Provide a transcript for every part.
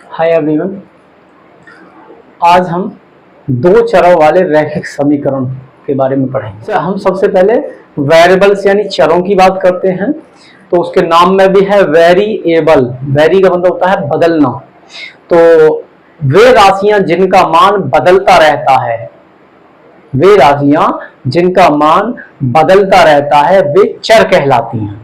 Hi everyone, आज हम दो चरों वाले रैखिक समीकरण के बारे में पढ़ेंगे। हम सबसे पहले वेरिएबल्स यानी चरों की बात करते हैं। तो उसके नाम में भी है वेरिएबल। वेरी का मतलब होता है बदलना। तो वे राशियां जिनका मान बदलता रहता है, वे राशियां जिनका मान बदलता रहता है वे चर कहलाती हैं,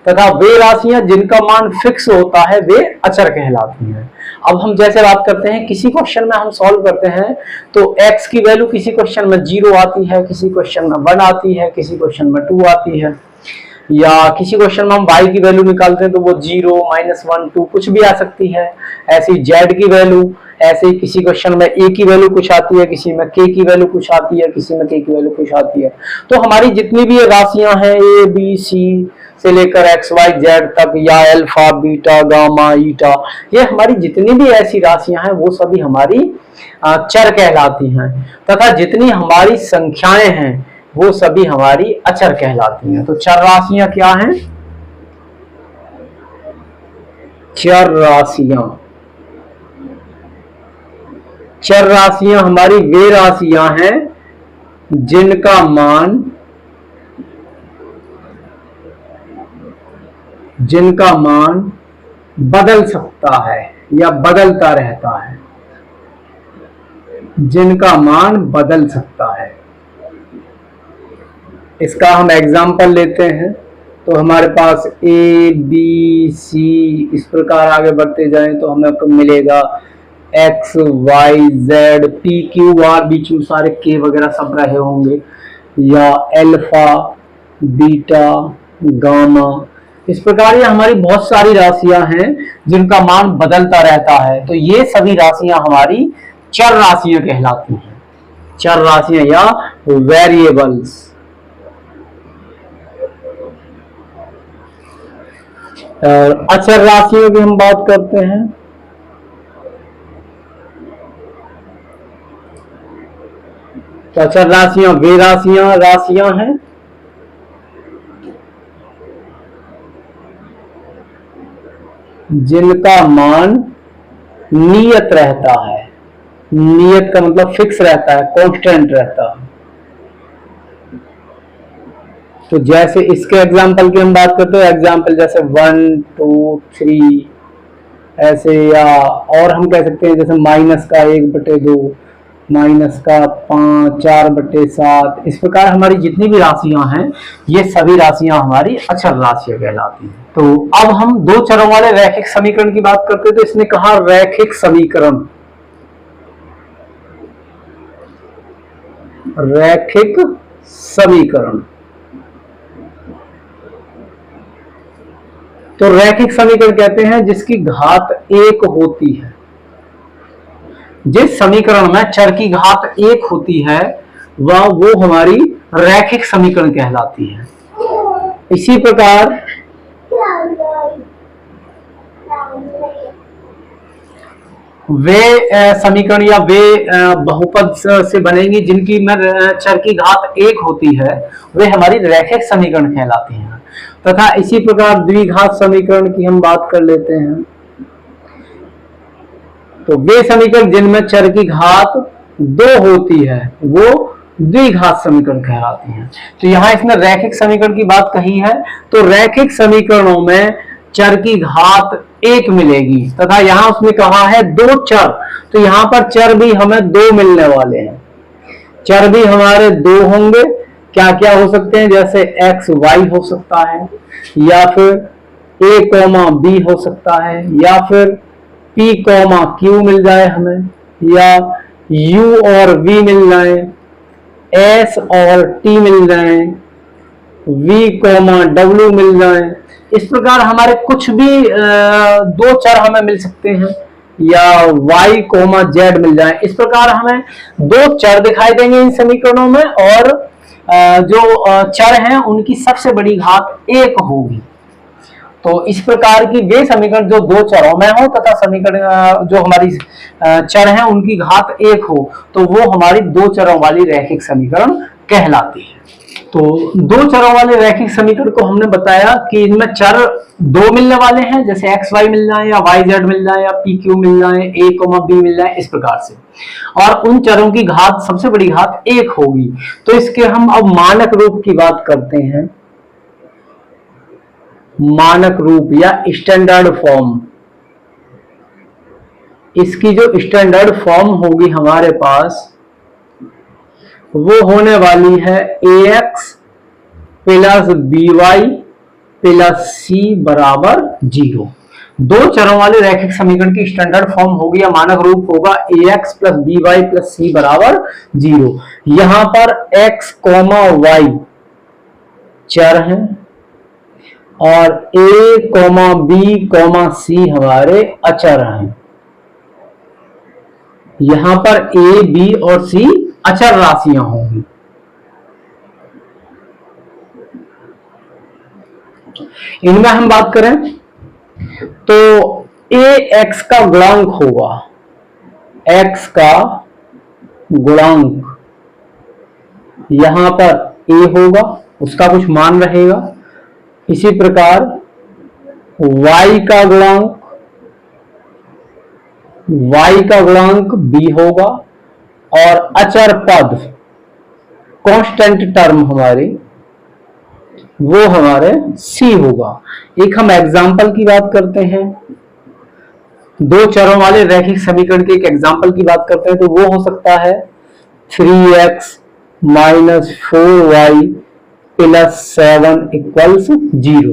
तथा वे राशियां जिनका मान फिक्स होता है वे अचर कहलाती हैं। अब हम जैसे बात करते हैं, किसी क्वेश्चन में हम सॉल्व करते हैं तो x की वैल्यू किसी क्वेश्चन में 0 आती है, किसी क्वेश्चन में 1 आती है, किसी क्वेश्चन में 2 आती है, या किसी क्वेश्चन में हम y की वैल्यू निकालते हैं तो वो 0, -1, 2 कुछ भी आ सकती है। ऐसी z की वैल्यू, ऐसे ही किसी क्वेश्चन में a की वैल्यू कुछ आती है, किसी में k की वैल्यू कुछ आती है, किसी में k की वैल्यू कुछ आती है। तो हमारी जितनी भी ये राशियां हैं a b c से लेकर x y z तक, या अल्फा बीटा गामा ईटा, ये हमारी जितनी भी ऐसी राशियां हैं वो सभी हमारी चर कहलाती हैं, तथा जितनी हमारी संख्याएं हैं वो सभी हमारी अचर कहलाती हैं। तो चर राशियां क्या हैं? चर राशियां हमारी वे राशियां हैं जिनका मान बदल सकता है या बदलता रहता है, जिनका मान बदल सकता है। इसका हम एग्जाम्पल लेते हैं तो हमारे पास ए बी सी इस प्रकार आगे बढ़ते जाएं तो हमें आपको मिलेगा X Y Z P Q R, बीच में सारे के वगैरह सब रहे होंगे, या अल्फा बीटा गामा। इस प्रकार ये हमारी बहुत सारी राशियां हैं जिनका मान बदलता रहता है। तो ये सभी राशियां हमारी चर राशियां कहलाती हैं, चर राशियां या वेरिएबल्स। और अचर राशियों की हम बात करते हैं। तो अचर राशियां वे राशियां हैं जिनका मान नियत रहता है। नियत का मतलब फिक्स रहता है, कांस्टेंट रहता है। तो जैसे इसके एग्जाम्पल की हम बात करते हैं, एग्जाम्पल जैसे 1 2 3 ऐसे, या और हम कह सकते हैं जैसे माइनस का 1/2, माइनस का 5, 4/7। इस प्रकार हमारी जितनी भी राशियां हैं ये सभी राशियां हमारी अचर राशियां कहलाती हैं। तो अब हम दो चरों वाले रैखिक समीकरण की बात करते हैं। तो इसने कहा रैखिक समीकरण, रैखिक समीकरण। तो रैखिक समीकरण कहते हैं जिसकी घात 1 होती है। जिस समीकरण में चर की घात 1 होती है वो हमारी रैखिक समीकरण कहलाती है। इसी प्रकार वे समीकरण या वे बहुपद से बनेंगी जिनकी में चर की घात 1 होती है, वे हमारी रैखिक समीकरण कहलाती हैं। तथा इसी प्रकार द्विघात समीकरण की हम बात कर लेते हैं। तो वे समीकरण जिनमें चर की घात 2 होती है वो द्विघात समीकरण कहलाती हैं। तो यहां इसने रैखिक समीकरण की बात कही है, तो रैखिक समीकरणों में चर की घात 1 मिलेगी, तथा यहां उसने कहा है 2 चर। तो यहां पर चर भी हमें 2 मिलने वाले हैं। चर भी हमारे 2 होंगे। क्या क्या हो सकते हैं? जैसे एक्स वाई हो सकता है, या फिर ए कॉमा बी हो सकता है, या फिर पी कॉमा क्यू मिल जाए हमें, या यू और वी मिल जाए, एस और टी मिल जाए, वी कॉमा डब्ल्यू मिल जाए। इस प्रकार हमारे कुछ भी 2 चर हमें मिल सकते हैं, या y, z मिल जाए। इस प्रकार हमें 2 चर दिखाई देंगे इन समीकरणों में, और जो चर हैं उनकी सबसे बड़ी घात 1 होगी। तो इस प्रकार की वे समीकरण जो 2 चरों में हो, तथा समीकरण जो हमारी चर हैं उनकी घात 1 हो, तो वो हमारी 2 चरों वाली रैखिक समीकरण कहलाती है। तो दो चरों वाले रैखिक समीकरण को हमने बताया कि इनमें चर दो मिलने वाले हैं, जैसे एक्स वाई मिल जाए या वाई जेड मिल जाए या पी क्यू मिल जाए, ए कोमा बी मिल जाए, इस प्रकार से। और उन चरों की घात, सबसे बड़ी घात एक होगी। तो इसके हम अब मानक रूप की बात करते हैं। मानक रूप या स्टैंडर्ड फॉर्म, इसकी जो स्टैंडर्ड फॉर्म होगी हमारे पास, वो होने वाली है ax plus by plus c बराबर 0। दो चरों वाले रैखिक समीकरण की स्टैंडर्ड फॉर्म होगी या मानक रूप होगा ax plus by plus c बराबर 0। यहां पर x कोमा y चर हैं और a comma b comma c हमारे अचर हैं। यहां पर a b और c अचर राशियां होंगी। इनमें हम बात करें तो ax का गुणांक होगा, x का गुणांक यहां पर a होगा, उसका कुछ मान रहेगा। इसी प्रकार y का गुणांक b होगा और अचर पद कांस्टेंट टर्म हमारी वो हमारे c होगा। एक हम एग्जाम्पल की बात करते हैं, दो चरों वाले रैखिक समीकरण के एक एग्जाम्पल की बात करते हैं। तो वो हो सकता है 3x minus 4y plus 7 equals 0।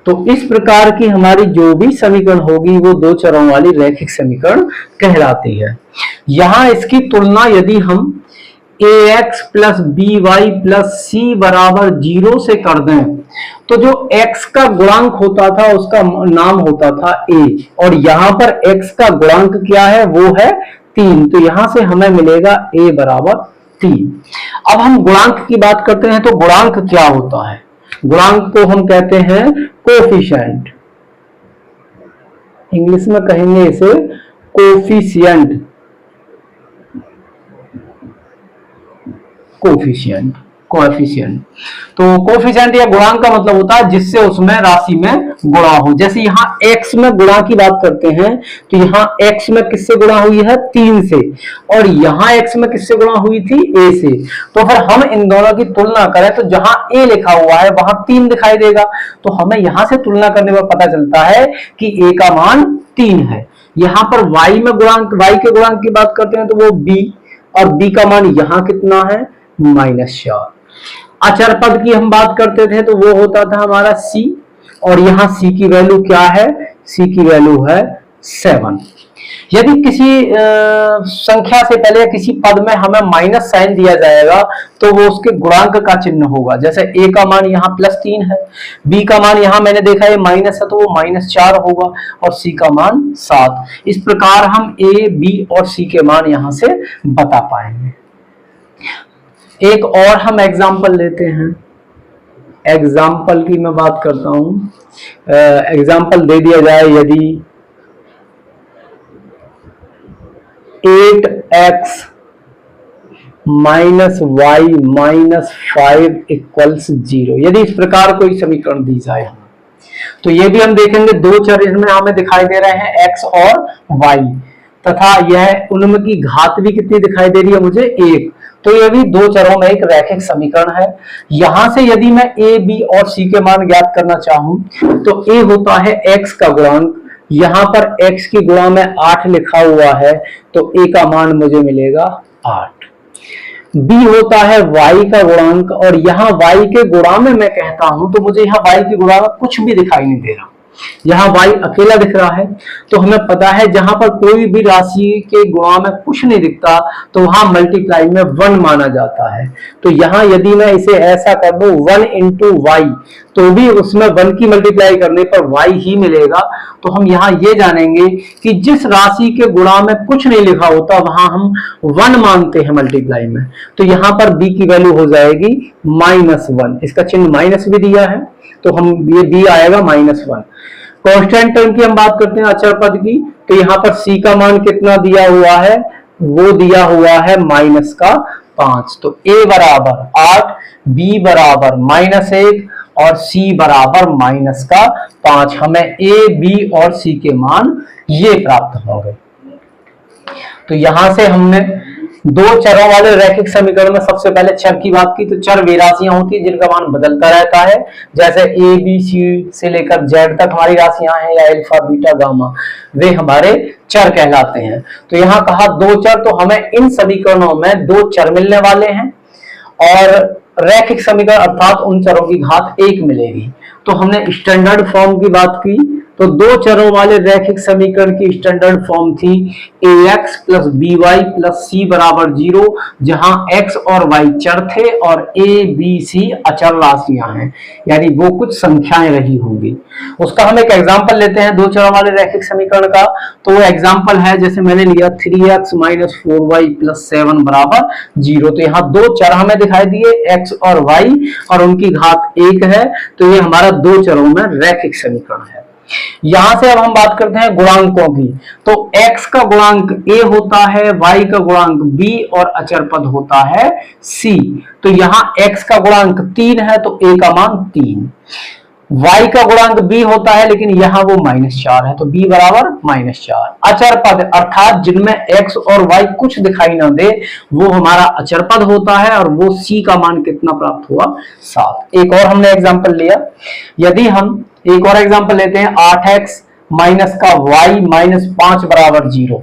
तो इस प्रकार की हमारी जो भी समीकरण होगी वो दो चरों वाली रैखिक समीकरण कहलाती है। यहां इसकी तुलना यदि हम ax plus by plus c बराबर 0 से कर दें तो जो x का गुणांक होता था उसका नाम होता था a, और यहां पर x का गुणांक क्या है, वो है 3। तो यहां से हमें मिलेगा a बराबर 3। अब हम गुणांक की बात करते हैं। तो गुणांक क्या होता है? गुणांक को हम कहते हैं कोफिशिएंट, इंग्लिश में कहेंगे इसे कोफिशिएंट। कोएफिशिएंट तो कोएफिशिएंट या गुणांक का मतलब होता है जिससे उसमें राशि में गुणा हो। जैसे यहाँ x में गुणा की बात करते हैं तो यहाँ x में किससे गुणा हुई है, 3 से, और यहाँ x में किससे गुणा हुई थी, a से। तो फिर हम इन दोनों की तुलना करें तो जहां a लिखा हुआ है वहां 3 दिखाई देगा। तो हमें यहां से तुलना करने पर पता चलता है कि a का मान 3 है। यहाँ पर y में गुणांक, y के गुणांक की बात करते हैं तो वो b, और b का मान यहाँ कितना है, -4। अचर पद की हम बात करते थे तो वो होता था हमारा c, और यहां c की वैल्यू क्या है, c की वैल्यू है 7। यदि किसी संख्या से पहले किसी पद में हमें माइनस साइन दिया जाएगा तो वो उसके गुणांक का चिन्ह होगा। जैसे a का मान यहाँ +3 है, b का मान यहाँ मैंने देखा है माइनस है तो वो -4 होगा, और c का मान 7। इस प्रकार हम a, b और c के मान यहाँ से बता पाएंगे। एक और हम एग्जाम्पल लेते हैं। एग्जाम्पल की मैं बात करता हूं। एग्जाम्पल दे दिया जाए यदि 8x minus y minus 5 equals 0, यदि इस प्रकार कोई समीकरण दी जाए तो ये भी हम देखेंगे दो चर इसमें हमें दिखाई दे रहे हैं x और y, तथा यह उनमें की घात भी कितनी दिखाई दे रही है मुझे, 1। तो ये भी दो चरों में एक रैखिक समीकरण है। यहां से यदि मैं a, b और c के मान ज्ञात करना चाहूं तो a होता है x का गुणांक, यहां पर x की गुणा में 8 लिखा हुआ है तो a का मान मुझे मिलेगा 8। b होता है y का गुणांक, और यहाँ y के गुणा में मैं कहता हूं तो मुझे यहाँ y के गुणा में कुछ भी दिखाई नहीं दे रहा, यहाँ y अकेला दिख रहा है। तो हमें पता है जहां पर कोई भी राशि के गुणा में कुछ नहीं दिखता तो वहां मल्टीप्लाई में 1 माना जाता है। तो यहाँ यदि मैं इसे ऐसा कर दूं 1 इंटू वाई तो भी उसमें 1 की मल्टीप्लाई करने पर y ही मिलेगा। तो हम यहाँ ये जानेंगे कि जिस राशि के गुणा में कुछ नहीं लिखा होता वहां हम 1 मानते हैं मल्टीप्लाई में। तो यहाँ पर b की वैल्यू हो जाएगी -1, इसका चिन्ह माइनस भी दिया है तो हम ये b आएगा -1। कांस्टेंट टर्म की हम बात करते हैं अचर पद की, तो यहाँ पर c का मान कितना दिया हुआ है, वो दिया हुआ है -5। तो a बराबर 8, b बराबर -1 और c बराबर -5। हमें a, b और c के मान ये प्राप्त होंगे। तो यहां से हमने दो चरों वाले रैखिक समीकरण में सबसे पहले चर की बात की। तो चर वे राशियां होती है जिनका मान बदलता रहता है, जैसे a b c से लेकर z तक हमारी राशियां हैं, या अल्फा बीटा गामा, वे हमारे चर कहलाते हैं। तो यहाँ कहा दो चर, तो हमें इन समीकरणों में दो चर मिलने वाले हैं और रैखिक समीकरण अर्थात उन चरों की घात 1 मिलेगी। तो हमने स्टैंडर्ड फॉर्म की बात की, तो दो चरों वाले रैखिक समीकरण की स्टैंडर्ड फॉर्म थी ax plus by plus c बराबर 0, जहां x और y चर थे और a b c अचर राशियां हैं, यानी वो कुछ संख्याएं रही होंगी। उसका हम एक एग्जांपल लेते हैं दो चरों वाले रैखिक समीकरण का। तो वो एग्जांपल है, जैसे मैंने लिया 3x माइनस 4y प्लस 7 बराबर 0। तो यहाँ दो चर हमें दिखाई दिए x और y और उनकी घात 1 है। तो ये हमारा दो चरों में रैखिक समीकरण है। यहां से अब हम बात करते हैं गुणांकों की। तो x का गुणांक a होता है, y का गुणांक b और अचर पद होता है c। तो यहां x का गुणांक 3 है तो a का मान 3, y का गुणांक b होता है लेकिन यहां वो -4 है, तो b बराबर -4। अचर पद अर्थात जिनमें x और y कुछ दिखाई ना दे वो हमारा अचर पद होता है और वो c का मान कितना प्राप्त हुआ, 7। एक और हमने एग्जांपल लिया, यदि हम एक और एग्जांपल लेते हैं 8x माइनस का y माइनस 5 बराबर 0,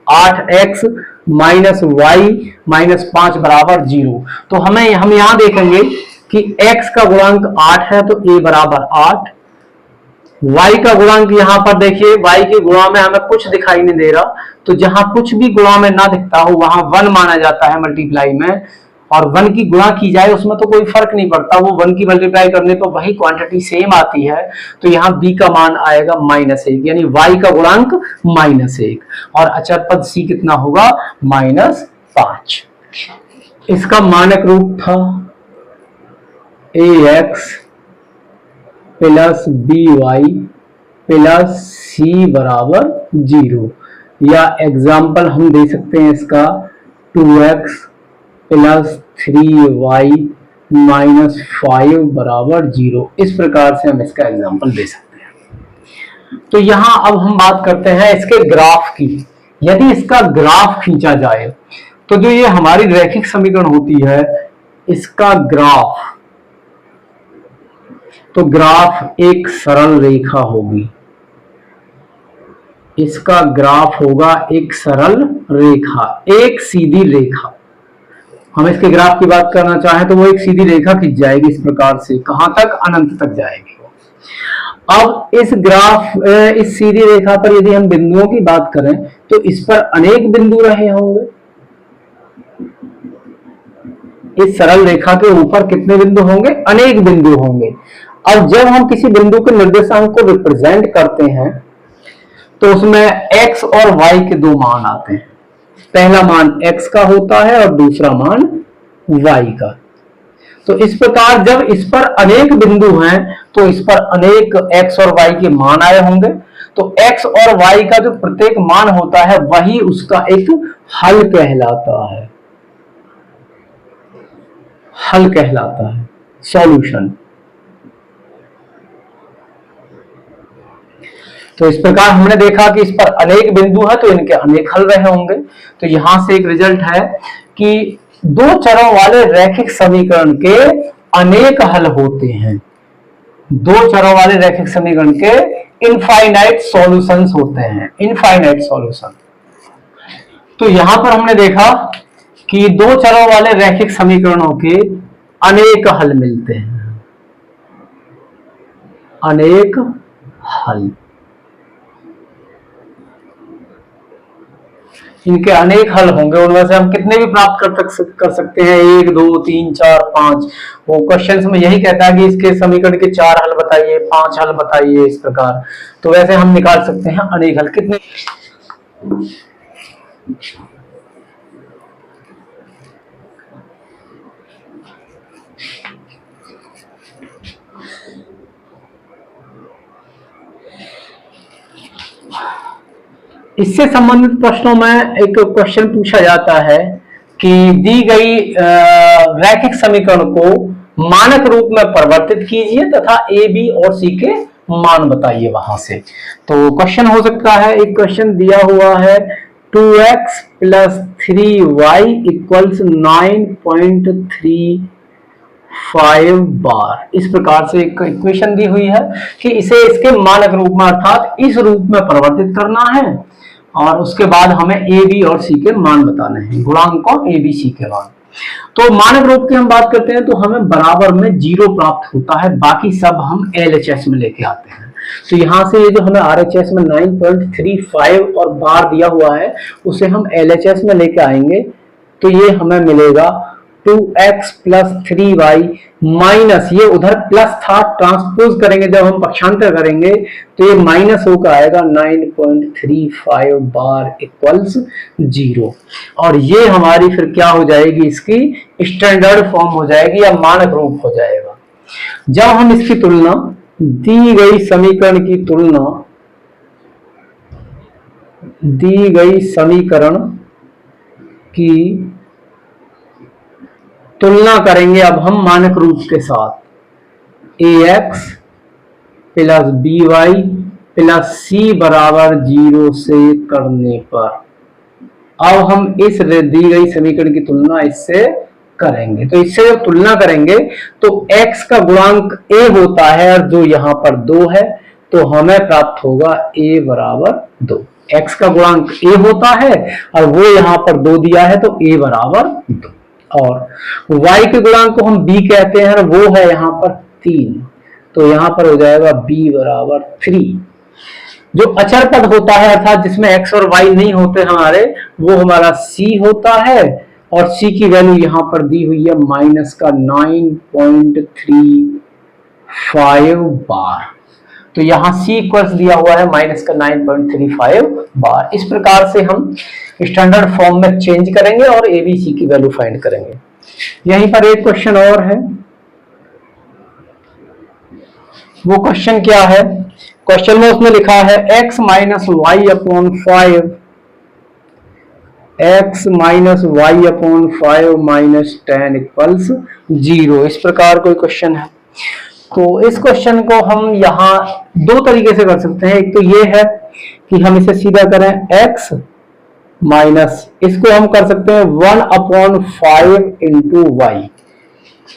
8x माइनस y माइनस 5 बराबर 0। तो हम यहां देखेंगे कि x का गुणांक 8 है तो a बराबर 8, y का गुणांक यहां पर देखिए y के गुणा में हमें कुछ दिखाई नहीं दे रहा, तो जहां कुछ भी गुणा में ना दिखता हो वहां 1 माना जाता है मल्टीप्लाई में, और 1 की गुणा की जाए उसमें तो कोई फर्क नहीं पड़ता, वो 1 की मल्टीप्लाई करने पर वही क्वांटिटी सेम आती है। तो यहाँ b का मान आएगा -1, यानी y का गुणांक -1 और अचर पद c कितना होगा, -5। इसका मानक रूप था ax plus by plus c बराबर 0, या एग्जाम्पल हम दे सकते हैं इसका 2x प्लस 3y माइनस 5 बराबर 0। इस प्रकार से हम इसका एग्जाम्पल दे सकते हैं। तो यहां अब हम बात करते हैं इसके ग्राफ की। यदि इसका ग्राफ खींचा जाए तो जो ये हमारी रैखिक समीकरण होती है इसका ग्राफ, तो ग्राफ एक सरल रेखा होगी, इसका ग्राफ होगा एक सरल रेखा, एक सीधी रेखा। हम इसके ग्राफ की बात करना चाहें तो वो एक सीधी रेखा खींच जाएगी इस प्रकार से, कहां तक, अनंत तक जाएगी। अब इस ग्राफ इस सीधी रेखा पर यदि हम बिंदुओं की बात करें तो इस पर अनेक बिंदु रहे होंगे। इस सरल रेखा के ऊपर कितने बिंदु होंगे, अनेक बिंदु होंगे। अब जब हम किसी बिंदु के निर्देशांक को रिप्रेजेंट करते हैं तो उसमें x और y के दो मान आते हैं। पहला मान x का होता है और दूसरा मान y का। तो इस प्रकार जब इस पर अनेक बिंदु हैं तो इस पर अनेक x और y के मान आए होंगे। तो x और y का जो प्रत्येक मान होता है वही उसका एक हल कहलाता है, हल कहलाता है, सॉल्यूशन। तो इस प्रकार हमने देखा कि इस पर अनेक बिंदु है तो इनके अनेक हल रहे होंगे। तो यहां से एक रिजल्ट है कि दो चरों वाले रैखिक समीकरण के अनेक हल होते हैं। दो चरों वाले रैखिक समीकरण के इनफाइनाइट सॉल्यूशंस होते हैं, इनफाइनाइट सॉल्यूशन। तो यहां पर हमने देखा कि दो चरों वाले रैखिक समीकरणों के अनेक हल मिलते हैं, अनेक हल। इनके अनेक हल होंगे, उनमें से हम कितने भी प्राप्त कर सकते हैं, 1 2 3 4 5। वो क्वेश्चंस में यही कहता है कि इसके समीकरण के 4 हल बताइए, 5 हल बताइए, इस प्रकार। तो वैसे हम निकाल सकते हैं अनेक हल। कितने, इससे संबंधित प्रश्नों में एक क्वेश्चन पूछा जाता है कि दी गई रैखिक समीकरण को मानक रूप में परिवर्तित कीजिए तथा ए बी और सी के मान बताइए वहां से। तो क्वेश्चन हो सकता है, एक क्वेश्चन दिया हुआ है 2x प्लस 3y इक्वल्स 9.35 बार। इस प्रकार से एक इक्वेशन दी हुई है कि इसे इसके मानक रूप में अर्थात इस रूप में परिवर्तित करना है और उसके बाद हमें ए बी और सी के मान बताने हैं, गुणांकों ए बी सी के मान। तो मानक रूप की हम बात करते हैं तो हमें बराबर में 0 प्राप्त होता है, बाकी सब हम एलएचएस में लेके आते हैं। तो यहां से ये जो हमें आरएचएस में 9.35 और बार दिया हुआ है उसे हम एलएचएस में लेके आएंगे तो ये हमें मिलेगा 2x प्लस 3y माइनस, ये उधर प्लस था, ट्रांसपोज करेंगे जब हम पक्षांतर करेंगे तो ये माइनस होकर आएगा 9.35 बार इक्वल्स 0। और ये हमारी फिर क्या हो जाएगी, इसकी स्टैंडर्ड फॉर्म हो जाएगी या मानक रूप हो जाएगा। जब हम इसकी तुलना, दी गई समीकरण की तुलना करेंगे अब हम मानक रूप के साथ, ax plus by plus c बराबर 0 से करने पर अब हम इस दी गई समीकरण की तुलना इससे करेंगे। तो इससे जब तुलना करेंगे तो x का गुणांक a होता है और जो यहां पर 2 है तो हमें प्राप्त होगा a बराबर 2। x का गुणांक a होता है और वो यहां पर 2 दिया है तो a बराबर 2। और y के गुणांक को हम b कहते हैं, वो है यहाँ पर 3, तो यहाँ पर हो जाएगा b बराबर 3। जो अचर पद होता है अर्थात जिसमें x और y नहीं होते हमारे, वो हमारा c होता है और c की वैल्यू यहाँ पर दी हुई है माइनस का 9.35 बार। तो यहाँ c इक्वल्स दिया हुआ है माइनस का 9.35 बार। इस प्रकार से हम स्टैंडर्ड फॉर्म में चेंज करेंगे और ए बी सी की वैल्यू फाइंड करेंगे। यहीं पर एक क्वेश्चन और है, वो क्वेश्चन क्या है, क्वेश्चन में उसने लिखा है x minus y upon 5 minus 10 equals 0। इस प्रकार कोई क्वेश्चन है। तो इस क्वेश्चन को हम यहाँ दो तरीके से कर सकते हैं। एक तो ये है कि हम इसे सीधा करें x माइनस, इसको हम कर सकते हैं 1/5 इंटू वाई,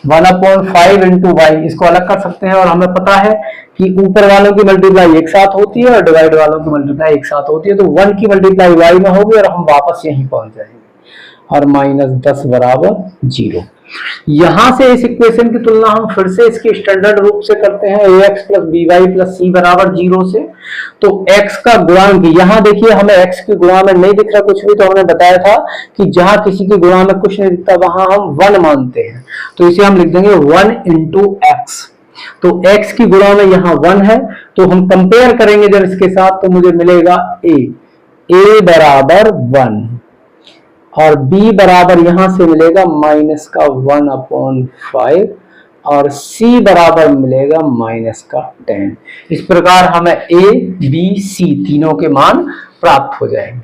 1/5 इंटू वाई, इसको अलग कर सकते हैं। और हमें पता है कि ऊपर वालों की मल्टीप्लाई एक साथ होती है और डिवाइड वालों की मल्टीप्लाई एक साथ होती है, तो 1 की मल्टीप्लाई वाई में होगी और हम वापस यहीं पहुंच जाएंगे और माइनस 10 बराबर 0। यहां से इस इक्वेशन की तुलना हम फिर से इसके स्टैंडर्ड रूप से करते हैं ax plus by plus c बराबर 0 से। तो x का गुणांक, यहां देखिए हमें x के गुणा में नहीं दिख रहा कुछ भी, तो हमने बताया था कि जहां किसी के गुणा में कुछ नहीं दिखता वहां हम 1 मानते हैं, तो इसे हम लिख देंगे 1 इंटू एक्स। तो x की गुणा में यहाँ 1 है, तो हम कंपेयर करेंगे जब इसके साथ तो मुझे मिलेगा a बराबर 1 और b बराबर यहां से मिलेगा माइनस का 1/5 और c बराबर मिलेगा माइनस का 10। इस प्रकार हमें a b c तीनों के मान प्राप्त हो जाएंगे।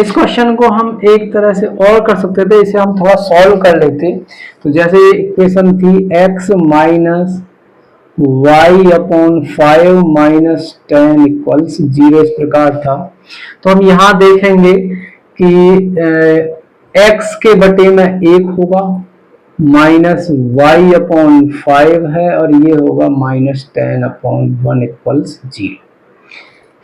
इस क्वेश्चन को हम एक तरह से और कर सकते थे, इसे हम थोड़ा सॉल्व कर लेते। तो जैसे इक्वेशन थी x minus y upon 5 minus 10 equals 0, इस प्रकार था। तो हम यहाँ देखेंगे कि x के बटे में 1 होगा, माइनस y अपॉन 5 है और ये होगा माइनस 10 अपॉन 1 इक्वल्स 0।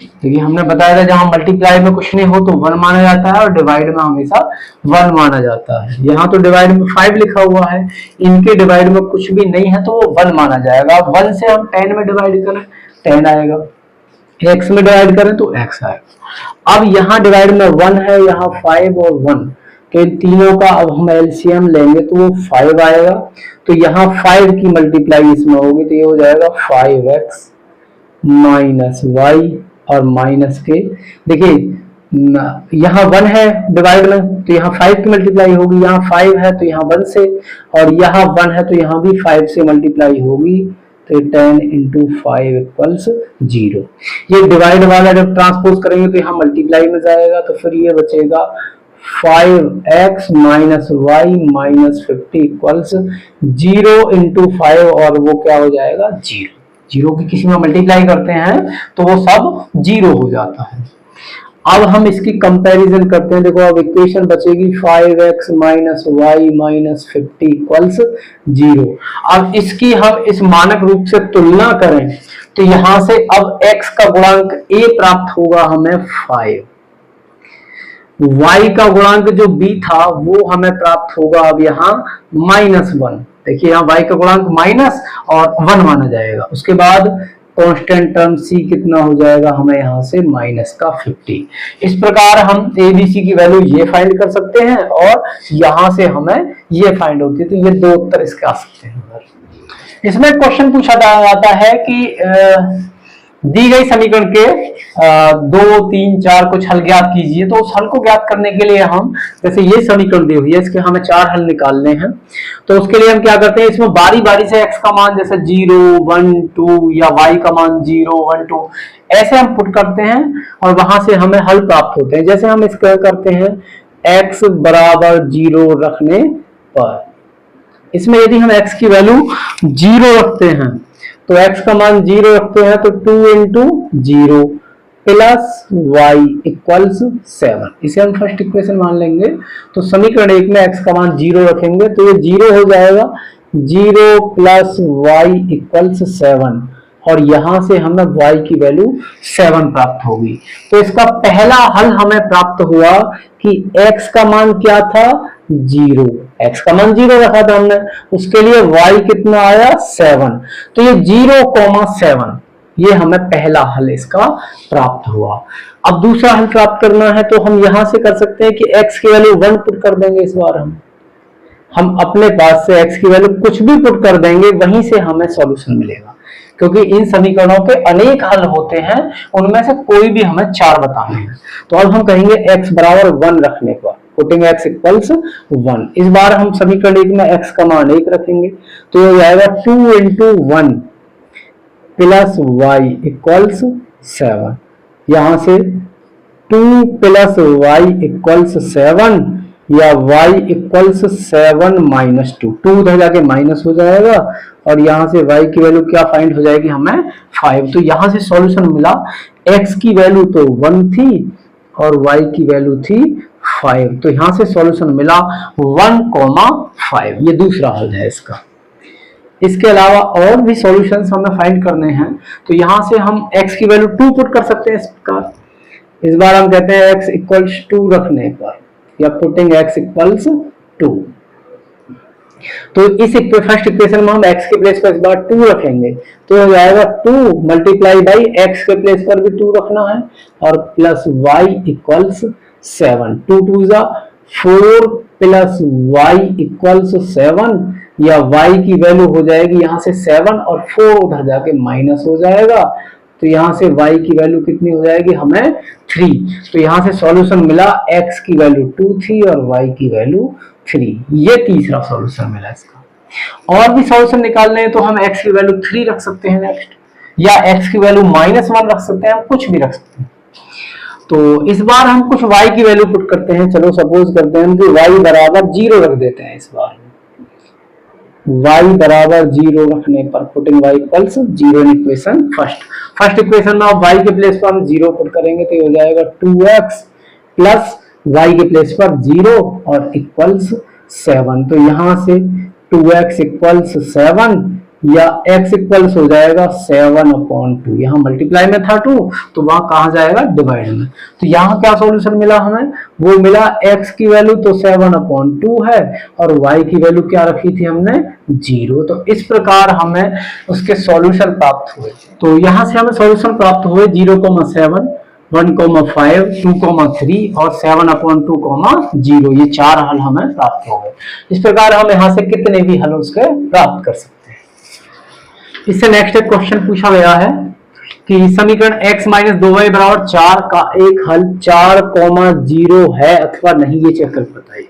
देखिए हमने बताया था जहां मल्टीप्लाई में कुछ नहीं हो तो 1 माना जाता है और डिवाइड में हमेशा 1 माना जाता है। यहाँ तो डिवाइड में 5 लिखा हुआ है, इनके डिवाइड में कुछ भी नहीं है तो वो 1 माना जाएगा। 1 से हम 10 में डिवाइड करें 10 आएगा, x में डिवाइड करें तो x आएगा। अब यहाँ डिवाइड में 1 है, यहाँ 5 और 1, तो इन तीनों का अब हम एलसीएम लेंगे तो वो 5 आएगा। तो यहाँ 5 की मल्टीप्लाई इसमें होगी तो ये हो जाएगा 5x माइनस y और माइनस के, देखिए यहाँ 1 है डिवाइड में तो यहाँ 5 की मल्टीप्लाई होगी, यहाँ 5 है तो यहाँ 1 से, और यहाँ 1 है तो यहाँ भी 5 से मल्टीप्लाई होगी, तो 10 इंटू 5 इक्वल्स 0। ये डिवाइड वाला जब ट्रांसपोज करेंगे तो यहाँ मल्टीप्लाई में जाएगा तो फिर ये बचेगा 5x minus y minus 50 equals 0 into 5, और वो क्या हो जाएगा, 0। जीरो की किसी में मल्टीप्लाई करते हैं तो वो सब 0 हो जाता है। अब हम इसकी कंपैरिजन करते हैं। देखो अब इक्वेशन बचेगी 5x minus y minus 50 equals 0। अब इसकी हम इस मानक रूप से तुलना करें तो यहां से अब x का गुणांक a प्राप्त होगा हमें 5, y का गुणांक जो b था वो हमें प्राप्त होगा अब यहाँ -1। देखिए यहाँ y का गुणांक माइनस और 1 माना जाएगा। उसके बाद कांस्टेंट टर्म c कितना हो जाएगा हमें यहाँ से माइनस का 50। इस प्रकार हम a b c की वैल्यू ये फाइंड कर सकते हैं और यहाँ से हमें ये फाइंड होती है। तो ये दो उत्तर इसके आ सकते हैं। इसमें क्वेश्चन पूछा जाता है कि दी गई समीकरण के 2, 3, 4 कुछ हल ज्ञात कीजिए। तो उस हल को ज्ञात करने के लिए हम, जैसे ये समीकरण दी हुई है, इसके हमें 4 हल निकालने हैं। तो उसके लिए हम क्या करते हैं, इसमें बारी बारी से x का मान जैसे 0, 1, 2 या y का मान 0, 1, 2 ऐसे हम पुट करते हैं और वहां से हमें हल प्राप्त होते हैं। जैसे हम इसका करते हैं x बराबर 0 रखने पर, इसमें यदि हम x की वैल्यू 0 रखते हैं तो x का मान 0 रखते हैं तो 2 इंटू 0 प्लस वाई इक्वल्स 7, इसे हम फर्स्ट इक्वेशन मान लेंगे। तो समीकरण 1 में x का मान 0 रखेंगे तो ये 0 हो जाएगा, 0 प्लस वाई इक्वल्स 7, और यहां से हमें y की वैल्यू 7 प्राप्त होगी। तो इसका पहला हल हमें प्राप्त हुआ कि x का मान क्या था, 0, x का मान 0 रखा था हमने, उसके लिए y कितना आया 7। तो ये 0,7 ये हमें पहला हल इसका प्राप्त हुआ। अब दूसरा हल प्राप्त करना है तो हम यहां से कर सकते हैं कि x की वैल्यू 1 पुट कर देंगे। इस बार हम अपने पास से x की वैल्यू कुछ भी पुट कर देंगे, वहीं से हमें सॉल्यूशन मिलेगा। क्योंकि इन समीकरणों के अनेक हल होते हैं, उनमें से कोई भी हमें 4 बताने हैं। तो अब हम कहेंगे x बराबर 1 रखने पर, पुटिंग x इक्वल्स 1। इस बार हम समीकरण 1 में x का मान 1 रखेंगे तो ये हो जाएगा 2 इंटू 1 प्लस वाई इक्वल्स 7। यहां से 2 प्लस वाई इक्वल्स 7 या y इक्वल्स 7 माइनस 2, 2 उधर जाके माइनस हो जाएगा और यहां से y की वैल्यू क्या फाइंड हो जाएगी हमें 5। तो यहां से सॉल्यूशन मिला, x की वैल्यू तो 1 थी और y की वैल्यू थी 5। तो यहां से सॉल्यूशन मिला 1,5। ये दूसरा हल है इसका। इसके अलावा और भी सॉल्यूशंस हमें फाइंड करने हैं तो यहां से हम x की वैल्यू 2 पुट कर सकते हैं इस प्रकार। इस बार हम कहते हैं x इक्वल्स 2 रखने पर, या पुटिंग x इक्वल्स 2। तो इस फर्स्ट इक्वेशन में हम x के प्लेस पर इस बार 2 रखेंगे तो हो जाएगा 2 मल्टीप्लाई बाई x के प्लेस पर भी 2 रखना है और प्लस y इक्वल्स 7। 2 2 जा 4 प्लस y इक्वल्स 7, या y की वैल्यू हो जाएगी यहां से 7 और 4 उधर जाके माइनस हो जाएगा। तो यहां से y की वैल्यू कितनी हो जाएगी हमें 3। तो यहां से सॉल्यूशन मिला x की वैल्यू 2 थी और y की वैल्यू 3। ये तीसरा सॉल्यूशन मिला इसका। और भी सॉल्यूशन निकालने हैं तो हम x की वैल्यू 3 रख सकते हैं नेक्स्ट, या x की वैल्यू -1 रख सकते हैं, हम कुछ भी रख सकते हैं। तो इस बार हम कुछ y की वैल्यू पुट करते हैं। चलो सपोज करते हैं कि y बराबर 0 रख देते हैं। इस बार y बराबर 0 रखने पर putting y equals 0 in equation first equation में अब y के प्लेस पर हम 0 पुट करेंगे तो ये हो जाएगा 2x प्लस y के प्लेस पर 0 और इक्वल्स 7। तो यहां से 2x इक्वल्स 7 या x इक्वल्स हो जाएगा 7/2। यहाँ मल्टीप्लाई में था 2 तो वहां कहा जाएगा डिवाइड में। तो यहाँ क्या सॉल्यूशन मिला हमें, वो मिला x की वैल्यू तो 7/2 है और y की वैल्यू क्या रखी थी हमने 0। तो इस प्रकार हमें उसके सॉल्यूशन प्राप्त हुए। तो यहाँ से हमें सॉल्यूशन प्राप्त हुए 0,7, 1,5, 2,3 और 7/2,0। ये 4 हल हमें प्राप्त हो गए। इस प्रकार हम यहाँ से कितने भी हल उसके प्राप्त कर सकते हैं। इससे नेक्स्ट एक क्वेश्चन पूछा गया है कि समीकरण x माइनस 2y बराबर 4 का एक हल 4,0 है अथवा नहीं, ये चेक कर बताइए।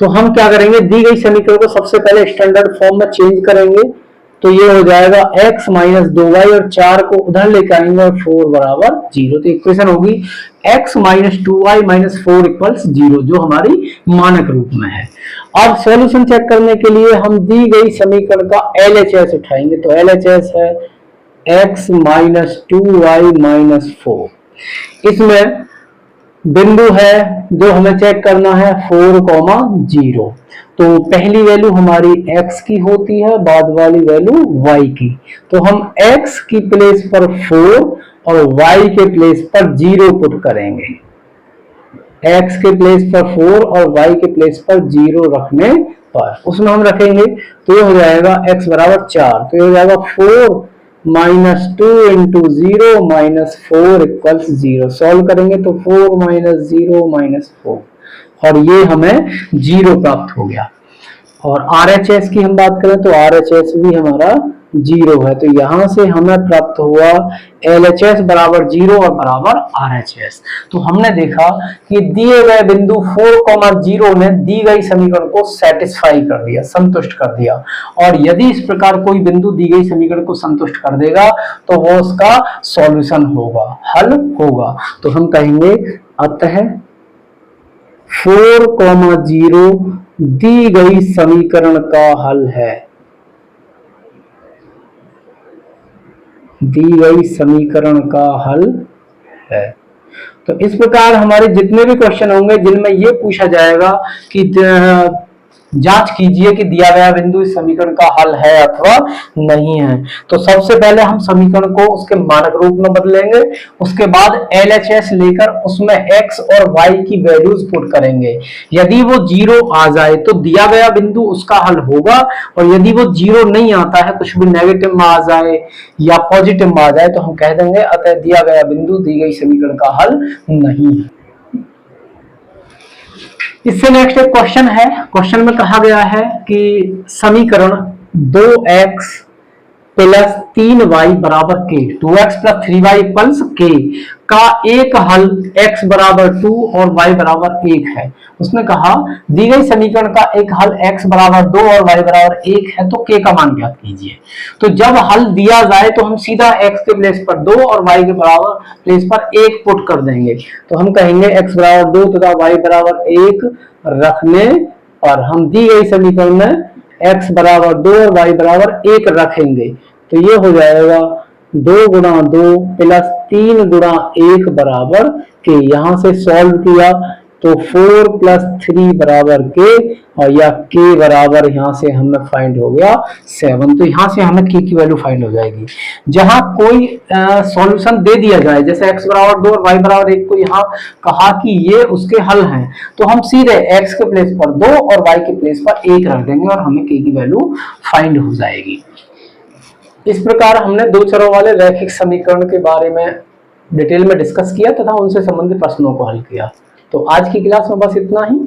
तो हम क्या करेंगे, दी गई समीकरण को सबसे पहले स्टैंडर्ड फॉर्म में चेंज करेंगे तो ये हो जाएगा x माइनस 2y और 4 को उधर लेकर आएंगे और 4 बराबर 0। तो इक्वेशन होगी x minus 2y minus 4 equals 0, जो हमारी मानक रूप में है। अब सॉल्यूशन चेक करने के लिए हम दी गई समीकरण का LHS उठाएंगे। तो LHS है x माइनस 2y माइनस 4। इसमें बिंदु है जो हमें चेक करना है 4,0। तो पहली वैल्यू हमारी x की होती है, बाद वाली वैल्यू y की। तो हम x की प्लेस पर 4 और y के प्लेस पर 0 पुट करेंगे। x के प्लेस पर 4 और y के प्लेस पर 0 रखने पर उसमें हम रखेंगे तो ये हो जाएगा x बराबर 4। तो ये हो जाएगा 4 minus 2 into 0 minus 4 equals 0। Solve करेंगे तो 4 माइनस 0 माइनस 4 और ये हमें 0 प्राप्त हो गया। और RHS की हम बात करें तो RHS भी हमारा 0 है। तो यहां से हमें प्राप्त हुआ LHS बराबर 0 और बराबर RHS। तो हमने देखा कि दिए गए बिंदु 4,0 ने दी गई समीकरण को सेटिस्फाई कर दिया, संतुष्ट कर दिया। और यदि इस प्रकार कोई बिंदु दी गई समीकरण को संतुष्ट कर देगा तो वो उसका सॉल्यूशन होगा, हल होगा। तो हम कहेंगे अतः 4,0 दी गई समीकरण का हल है, दी गई समीकरण का हल है। तो इस प्रकार हमारे जितने भी क्वेश्चन होंगे जिनमें ये पूछा जाएगा कि जांच कीजिए कि दिया गया बिंदु इस समीकरण का हल है अथवा नहीं है, तो सबसे पहले हम समीकरण को उसके मानक रूप में बदलेंगे। उसके बाद LHS लेकर उसमें x और y की वैल्यूज पुट करेंगे। यदि वो 0 आ जाए तो दिया गया बिंदु उसका हल होगा, और यदि वो 0 नहीं आता है, कुछ भी नेगेटिव में आ जाए या पॉजिटिव में आ जाए, तो हम कह देंगे अतः दिया गया बिंदु दी गई समीकरण का हल नहीं है। इससे नेक्स्ट एक क्वेश्चन है। क्वेश्चन में कहा गया है कि समीकरण 2x प्लस 3y बराबर k, 2x plus 3y equals k का एक हल x बराबर 2 और y बराबर 1 है। उसने कहा दी गई समीकरण का एक हल x बराबर 2 और y बराबर 1 है, तो k का मान ज्ञात कीजिए। तो जब हल दिया जाए तो हम सीधा x के प्लेस पर 2 और y के बराबर प्लेस पर 1 पुट कर देंगे। तो हम कहेंगे x बराबर 2 तथा y बराबर 1 रखने पर हम दी गई समीकरण में x बराबर 2 और y बराबर 1 रखेंगे। तो ये हो जाएगा 2 गुणा 2 प्लस 3 गुणा 1 बराबर k। यहां से सॉल्व किया तो 4 प्लस 3 बराबर k, और या k बराबर यहां से हमें फाइंड हो गया 7। तो यहां से हमें k की वैल्यू फाइंड हो जाएगी। जहां कोई सॉल्यूशन दे दिया जाए, जैसे x बराबर 2 और y बराबर 1 को यहाँ कहा कि ये उसके हल हैं, तो हम सीधे x के प्लेस पर 2 और y के प्लेस पर 1 रख देंगे और हमें k की वैल्यू फाइंड हो जाएगी। इस प्रकार हमने दो चरों वाले रैखिक समीकरण के बारे में डिटेल में डिस्कस किया तथा उनसे संबंधित प्रश्नों को हल किया। तो आज की क्लास में बस इतना ही।